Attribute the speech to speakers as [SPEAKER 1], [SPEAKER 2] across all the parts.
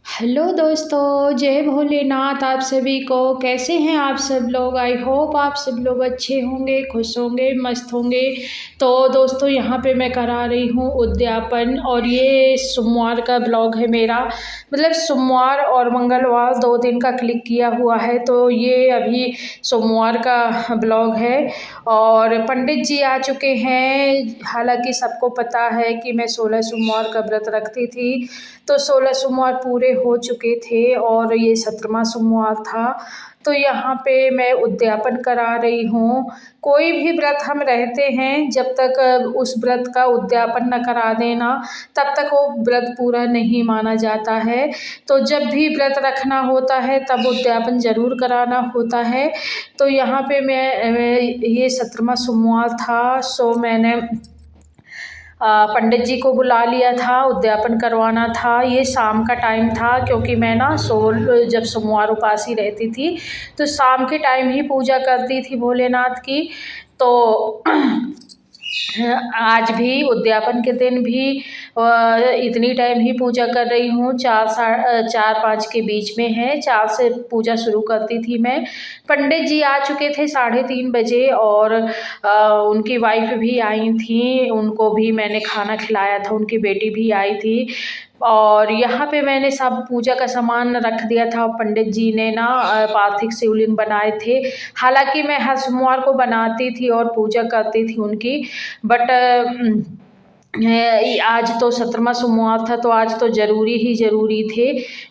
[SPEAKER 1] Hello दोस्तों, जय भोलेनाथ। आप सभी को कैसे हैं आप सब लोग। आई होप आप सब लोग अच्छे होंगे, खुश होंगे, मस्त होंगे। तो दोस्तों यहाँ पे मैं करा रही हूँ उद्यापन, और ये सोमवार का ब्लॉग है मेरा। मतलब सोमवार और मंगलवार 2 दिन का क्लिक किया हुआ है, तो ये अभी सोमवार का ब्लॉग है। और पंडित जी आ चुके हैं। हालांकि सबको पता है कि मैं 16 सोमवार का व्रत रखती थी, तो 16 सोमवार पूरे हो चुके थे और ये 17वां सोमवार था। तो यहाँ पे मैं उद्यापन करा रही हूँ। कोई भी व्रत हम रहते हैं, जब तक उस व्रत का उद्यापन न करा देना, तब तक वो व्रत पूरा नहीं माना जाता है। तो जब भी व्रत रखना होता है तब उद्यापन ज़रूर कराना होता है। तो यहाँ पे ये 17वां सोमवार था, सो मैंने पंडित जी को बुला लिया था, उद्यापन करवाना था। ये शाम का टाइम था, क्योंकि मैं ना जब सोमवार उपासी रहती थी तो शाम के टाइम ही पूजा करती थी भोलेनाथ की। तो आज भी उद्यापन के दिन भी इतनी टाइम ही पूजा कर रही हूँ। 4-5 के बीच में है, 4 से पूजा शुरू करती थी मैं। पंडित जी आ चुके थे 3:30 बजे, और उनकी वाइफ भी आई थी, उनको भी मैंने खाना खिलाया था, उनकी बेटी भी आई थी। और यहाँ पे मैंने सब पूजा का सामान रख दिया था। पंडित जी ने ना पार्थिव शिवलिंग बनाए थे। हालांकि मैं हर सोमवार को बनाती थी और पूजा करती थी उनकी, बट आज तो 17वां सोमवार था, तो आज तो ज़रूरी ही ज़रूरी थे।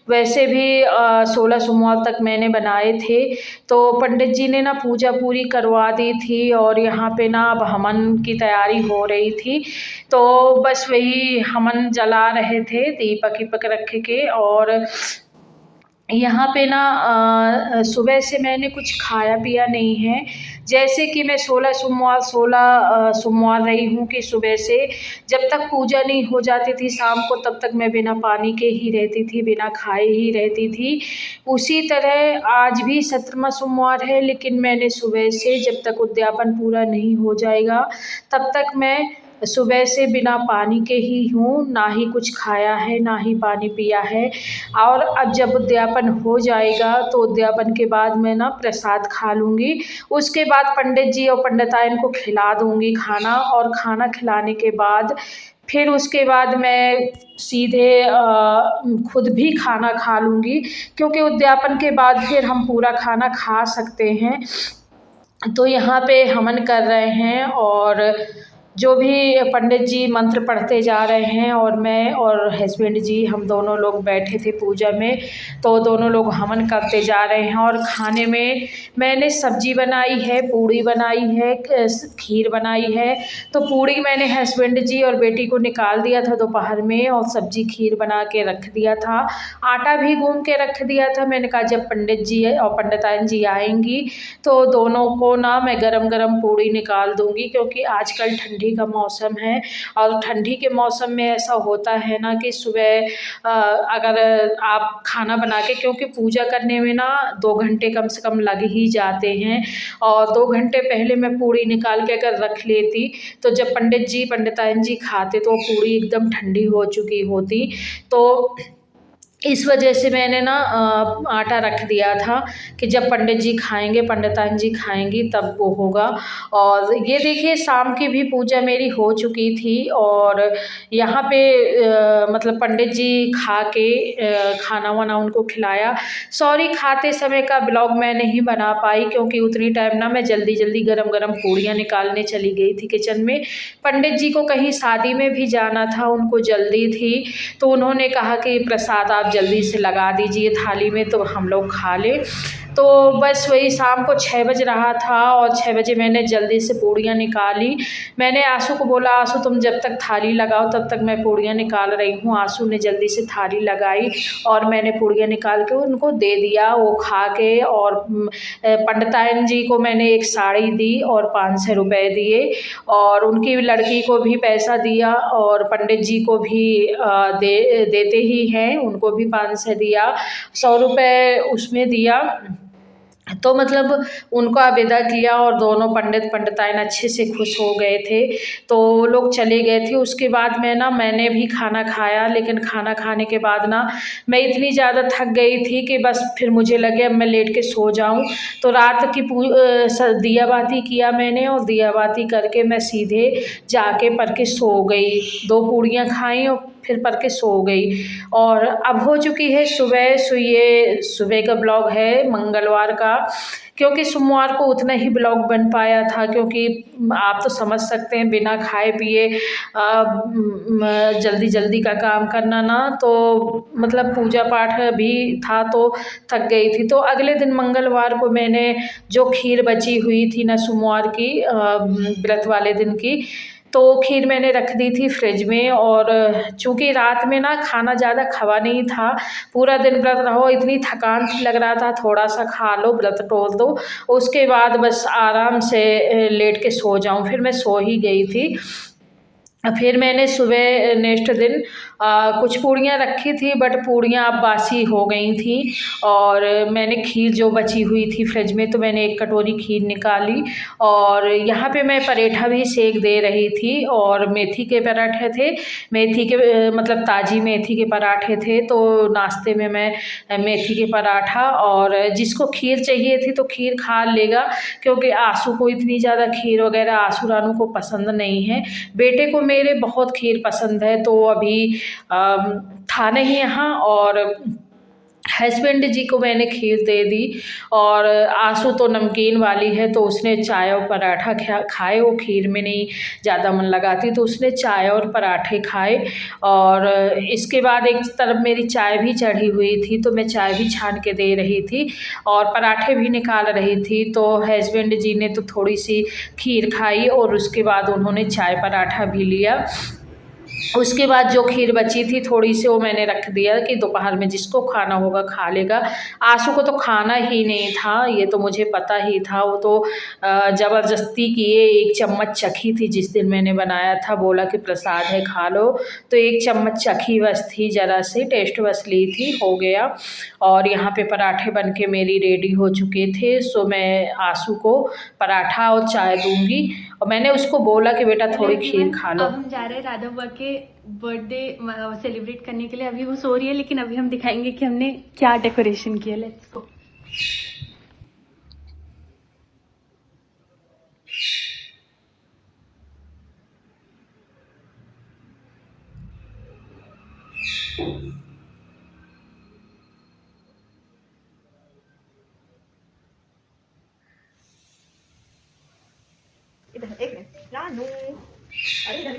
[SPEAKER 1] वैसे भी 16 सोमवार तक मैंने बनाए थे। तो पंडित जी ने ना पूजा पूरी करवा दी थी, और यहाँ पे ना अब हवन की तैयारी हो रही थी। तो बस वही हवन जला रहे थे दीपक वीपक रख के। और यहाँ पे ना सुबह से मैंने कुछ खाया पिया नहीं है। जैसे कि मैं 16 सोमवार रही हूँ कि सुबह से जब तक पूजा नहीं हो जाती थी शाम को, तब तक मैं बिना पानी के ही रहती थी, बिना खाए ही रहती थी। उसी तरह आज भी 17वां सोमवार है, लेकिन मैंने सुबह से जब तक उद्यापन पूरा नहीं हो जाएगा तब तक मैं सुबह से बिना पानी के ही हूँ। ना ही कुछ खाया है, ना ही पानी पिया है। और अब जब उद्यापन हो जाएगा तो उद्यापन के बाद मैं ना प्रसाद खा लूँगी। उसके बाद पंडित जी और पंडिताइन को खिला दूँगी खाना, और खाना खिलाने के बाद फिर उसके बाद मैं सीधे खुद भी खाना खा लूँगी, क्योंकि उद्यापन के बाद फिर हम पूरा खाना खा सकते हैं। तो यहाँ पे हवन कर रहे हैं, और जो भी पंडित जी मंत्र पढ़ते जा रहे हैं, और मैं और हस्बैंड जी हम दोनों लोग बैठे थे पूजा में। तो दोनों लोग हवन करते जा रहे हैं। और खाने में मैंने सब्जी बनाई है, पूड़ी बनाई है, खीर बनाई है। तो पूड़ी मैंने हस्बैंड जी और बेटी को निकाल दिया था दोपहर में, और सब्जी खीर बना के रख दिया था। आटा भी गूंद के रख दिया था। मैंने कहा जब पंडित जी और पंडिताइन जी आएंगी तो दोनों को ना मैं गरम गरम पूड़ी निकाल दूंगी, क्योंकि आजकल ठंडी का मौसम है। और ठंडी के मौसम में ऐसा होता है ना कि सुबह अगर आप खाना बना के, क्योंकि पूजा करने में ना 2 घंटे कम से कम लग ही जाते हैं, और 2 घंटे पहले मैं पूड़ी निकाल के अगर रख लेती तो जब पंडित जी पंडिताइन जी खाते तो पूड़ी एकदम ठंडी हो चुकी होती। तो इस वजह से मैंने ना आटा रख दिया था कि जब पंडित जी खाएंगे, पंडिताइन जी खाएंगी, तब वो होगा। और ये देखिए शाम की भी पूजा मेरी हो चुकी थी, और यहाँ पे मतलब पंडित जी खा के खाना वाना उनको खिलाया। सॉरी, खाते समय का ब्लॉग मैं नहीं बना पाई, क्योंकि उतनी टाइम ना मैं जल्दी जल्दी गरम गरम पूड़ियाँ निकालने चली गई थी किचन में। पंडित जी को कहीं शादी में भी जाना था, उनको जल्दी थी, तो उन्होंने कहा कि प्रसाद आप जल्दी से लगा दीजिए थाली में, तो हम लोग खा लें। तो बस वही शाम को 6 बज रहा था, और 6 बजे मैंने जल्दी से पूड़ियाँ निकाली। मैंने आशू को बोला, आशू तुम जब तक थाली लगाओ तब तक मैं पूड़ियाँ निकाल रही हूँ। आशू ने जल्दी से थाली लगाई, और मैंने पूड़ियाँ निकाल के उनको दे दिया, वो खा के। और पंडिताइन जी को मैंने एक साड़ी दी और 500 रुपये दिए, और उनकी लड़की को भी पैसा दिया, और पंडित जी को भी देते ही हैं, उनको भी 500 दिया, 100 रुपये उसमें दिया। तो मतलब उनको विदा किया और दोनों पंडित पंडिताइन अच्छे से खुश हो गए थे। तो वो लोग चले गए थे। उसके बाद मैंने भी खाना खाया, लेकिन खाना खाने के बाद मैं इतनी ज़्यादा थक गई थी कि बस फिर मुझे लगे अब मैं लेट के सो जाऊं। तो रात की दिया बाती किया मैंने, और दिया बाती करके मैं सीधे जाके पढ़ के सो गई। 2 पूड़ियाँ खाई और फिर पढ़ के सो गई। और अब हो चुकी है सुबह। सो ये सुबह का ब्लॉग है मंगलवार का, क्योंकि सोमवार को उतना ही ब्लॉग बन पाया था, क्योंकि आप तो समझ सकते हैं बिना खाए पिए जल्दी जल्दी का काम करना ना, तो मतलब पूजा पाठ भी था तो थक गई थी। तो अगले दिन मंगलवार को मैंने जो खीर बची हुई थी ना सोमवार की, व्रत वाले दिन की, तो खीर मैंने रख दी थी फ्रिज में। और चूँकि रात में खाना ज़्यादा खवा नहीं था, पूरा दिन व्रत रहो, इतनी थकान सी लग रहा था, थोड़ा सा खा लो, व्रत तोड़ दो, उसके बाद बस आराम से लेट के सो जाऊं। फिर मैं सो ही गई थी। फिर मैंने सुबह नेक्स्ट दिन कुछ पूड़ियाँ रखी थी, बट पूड़ियाँ अब बासी हो गई थी। और मैंने खीर जो बची हुई थी फ्रिज में, तो मैंने 1 कटोरी खीर निकाली। और यहाँ पे मैं पराठा भी सेक दे रही थी, और मेथी के पराठे थे, मेथी के मतलब ताज़ी मेथी के पराठे थे। तो नाश्ते में मैं मेथी के पराठा, और जिसको खीर चाहिए थी तो खीर खा लेगा, क्योंकि आंसू को इतनी ज़्यादा खीर वगैरह आंसू रानू को पसंद नहीं है। बेटे को मेरे बहुत खीर पसंद है, तो अभी था नहीं यहाँ, और हस्बैंड जी को मैंने खीर दे दी। और आंसू तो नमकीन वाली है, तो उसने चाय और पराठा खाए, वो खीर में नहीं ज़्यादा मन लगाती, तो उसने चाय और पराठे खाए। और इसके बाद एक तरफ मेरी चाय भी चढ़ी हुई थी, तो मैं चाय भी छान के दे रही थी और पराठे भी निकाल रही थी। तो हस्बैंड जी ने तो थोड़ी सी खीर खाई, और उसके बाद उन्होंने चाय पराठा भी लिया। उसके बाद जो खीर बची थी थोड़ी सी, वो मैंने रख दिया कि दोपहर में जिसको खाना होगा खा लेगा। आंसू को तो खाना ही नहीं था, ये तो मुझे पता ही था। वो तो ज़बरदस्ती किए, 1 चम्मच चखी थी जिस दिन मैंने बनाया था, बोला कि प्रसाद है खा लो, तो 1 चम्मच चखी बस थी, ज़रा सी टेस्ट बस ली थी, हो गया। और यहाँ पे पराठे बन के मेरी रेडी हो चुके थे। सो मैं आंसू को पराठा और चाय दूंगी, और मैंने उसको बोला कि बेटा थोड़ी खीर खा लो।
[SPEAKER 2] अब हम जा रहे हैं राधा बुआ के बर्थडे सेलिब्रेट करने के लिए। अभी वो सो रही है, लेकिन अभी हम दिखाएंगे कि हमने क्या डेकोरेशन किया। Let's go.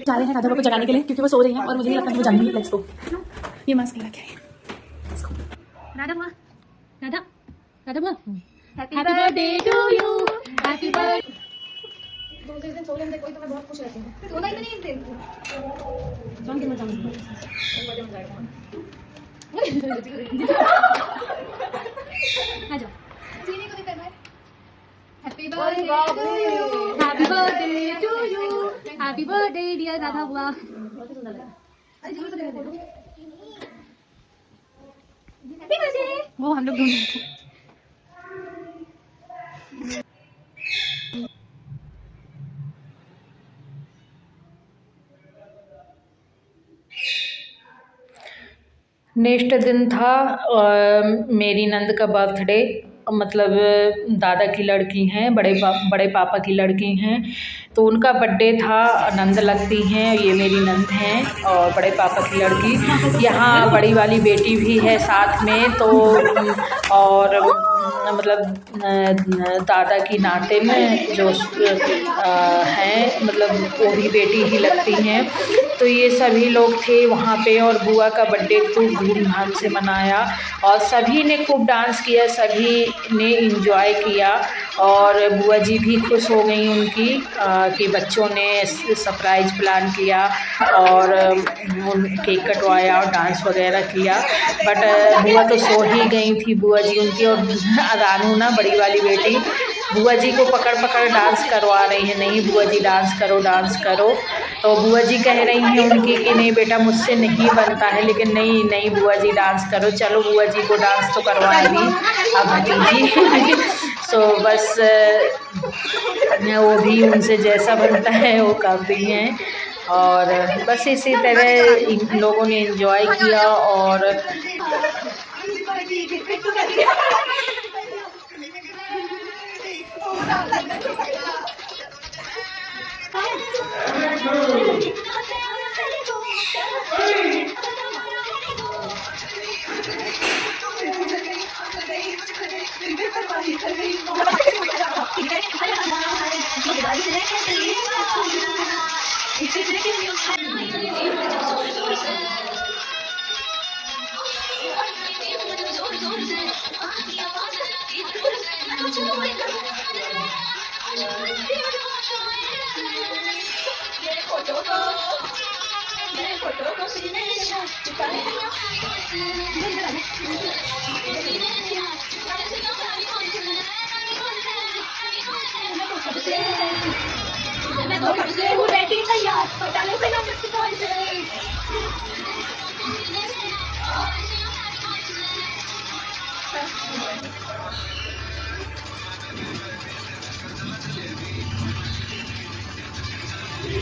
[SPEAKER 2] जा रहे हैं राधा बुआ को जगाने के लिए, क्योंकि वो सो रही हैं और मुझे नहीं लगता कि वो जागेंगी। Let's go. ये मास्क लगा के राधा बुआ, राधा राधा बुआ, happy birthday to you, happy birthday. 2-3 दिन सो लेंगे कोई, तो मैं बहुत खुश रहती हूँ। सोना ही नहीं इस दिन, जान के मत जाऊंगी। आ जाओ, चीनी को दिखा है। Happy birthday to you, happy birthday to you, happy birthday dear Radha बुआ। बहुत सुंदर लगा। अरे जरूर से फोटो, हैप्पी बर्थडे। वो हम लोग ढूंढ रहे थे।
[SPEAKER 1] नेक्स्ट दिन था मेरी नंद का बर्थडे, मतलब दादा की लड़की हैं, बड़े पापा की लड़की हैं, तो उनका बर्थडे था। नंद लगती हैं, ये मेरी नंद हैं, और बड़े पापा की लड़की। यहाँ बड़ी वाली बेटी भी है साथ में, तो और मतलब दादा की नातिन जो हैं, मतलब वो भी बेटी ही लगती हैं। तो ये सभी लोग थे वहाँ पे, और बुआ का बर्थडे खूब धूमधाम से मनाया, और सभी ने खूब डांस किया, सभी ने एंजॉय किया। और बुआ जी भी खुश हो गई उनकी कि बच्चों ने सरप्राइज प्लान किया, और केक कटवाया और डांस वगैरह किया। बट बुआ तो सो ही गई थी बुआ जी उनकी, और रानू ना बड़ी वाली बेटी बुआ जी को पकड़ पकड़ डांस करवा रही है, नहीं बुआ जी डांस करो डांस करो। तो बुआ जी कह रही हैं उनकी कि नहीं बेटा मुझसे नहीं बनता है, लेकिन नहीं नहीं बुआ जी डांस करो। चलो बुआ जी को डांस तो करवाएगी अब भतीजी। सो बस वो भी उनसे जैसा बनता है वो करती हैं। और बस इसी तरह इन लोगों ने एंजॉय किया। और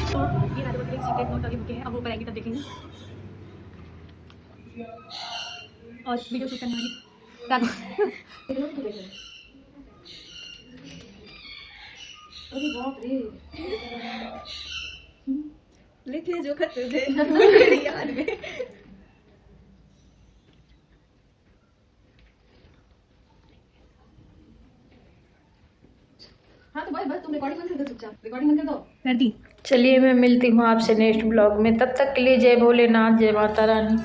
[SPEAKER 2] तो ये राधा के सीक्रेट नोट अभी बुके हैं, अब वो ऊपर आएगी तब देखेंगे। और वीडियो शूट करने वाली राधा अरे बाप रे लेते जो खत थे याद में। हाँ तो भाई बस तुम रिकॉर्डिंग बंद कर दो, चुपचाप रिकॉर्डिंग बंद कर दो, कर दी।
[SPEAKER 1] चलिए मैं मिलती हूँ आपसे नेक्स्ट ब्लॉग में, तब तक के लिए जय भोलेनाथ, जय माता रानी।